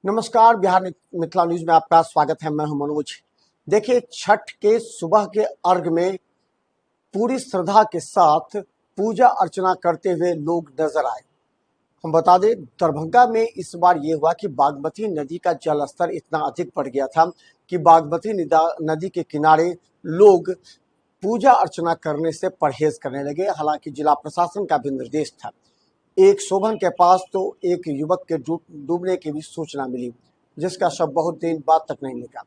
नमस्कार, बिहार मिथिला न्यूज में आपका स्वागत है। मैं हूं मनोज। देखिए, छठ के सुबह के अर्घ में पूरी श्रद्धा के साथ पूजा अर्चना करते हुए लोग नजर आए। हम बता दें, दरभंगा में इस बार ये हुआ कि बागमती नदी का जल स्तर इतना अधिक बढ़ गया था कि बागमती नदी के किनारे लोग पूजा अर्चना करने से परहेज करने लगे। हालांकि जिला प्रशासन का भी निर्देश था। एक शोभन के पास तो एक युवक के डूबने की भी सूचना मिली, जिसका शव बहुत दिन बाद तक नहीं मिला।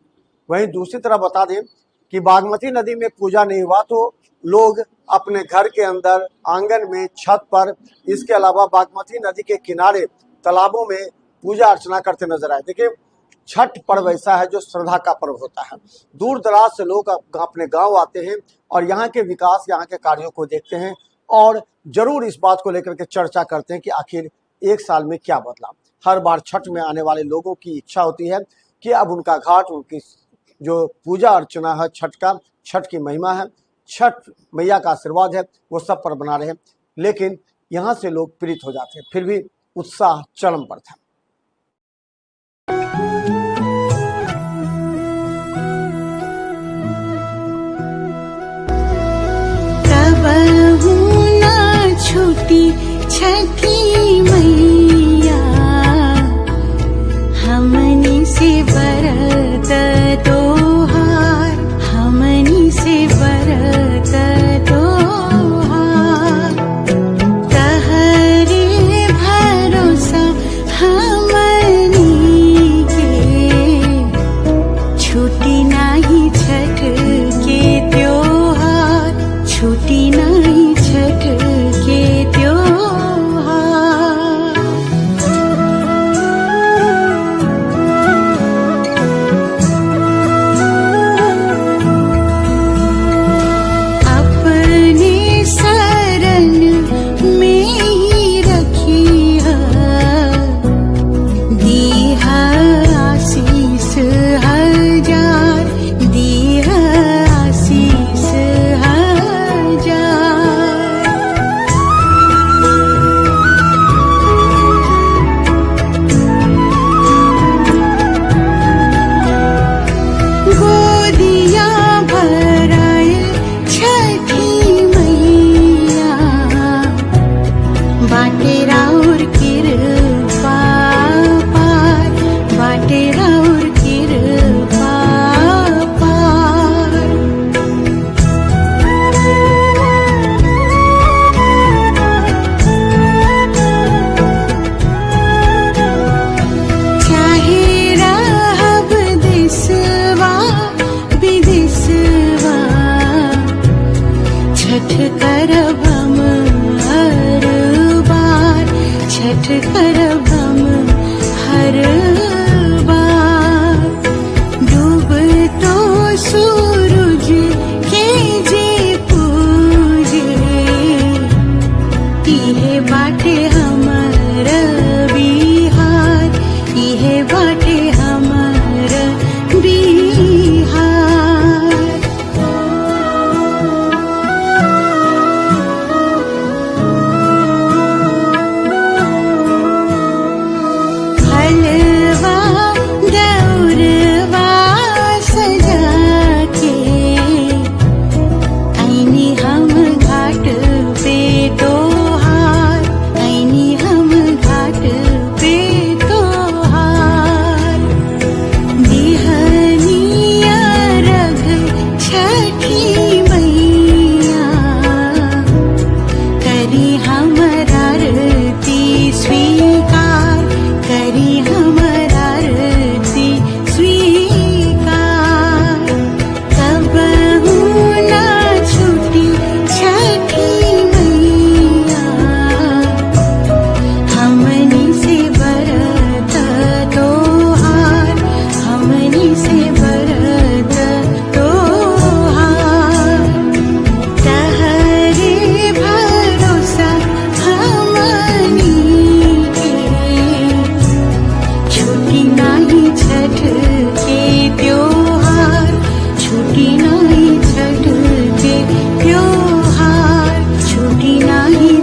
वहीं दूसरी तरफ बता दें कि बागमती नदी में पूजा नहीं हुआ तो लोग अपने घर के अंदर, आंगन में, छत पर, इसके अलावा बागमती नदी के किनारे तालाबों में पूजा अर्चना करते नजर आए। देखिए, छठ पर्व ऐसा है जो श्रद्धा का पर्व होता है। दूर दराज से लोग अपने गांव आते हैं और यहाँ के विकास, यहाँ के कार्यों को देखते हैं और जरूर इस बात को लेकर के चर्चा करते हैं कि आखिर एक साल में क्या बदला। हर बार छठ में आने वाले लोगों की इच्छा होती है कि अब उनका घाट, उनकी जो पूजा अर्चना है छठ की महिमा है, छठ मैया का आशीर्वाद है, वो सब पर बना रहे। लेकिन यहाँ से लोग पीड़ित हो जाते हैं, फिर भी उत्साह चरम पर था। छूटी छठी मैया हमनी से बरत तोहार, हमनी से बरत तोहार। तहरे भरोसा हमनी के छूटी नाही छठ के त्योहार, छूटी नाही छठ के करब हम हर बार, छठ करब हम हर बार। डूब तो सूरज के जे पूजे, इहे बाटे हमर बिहार, इहे बाटे हमर बिहार।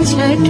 छठ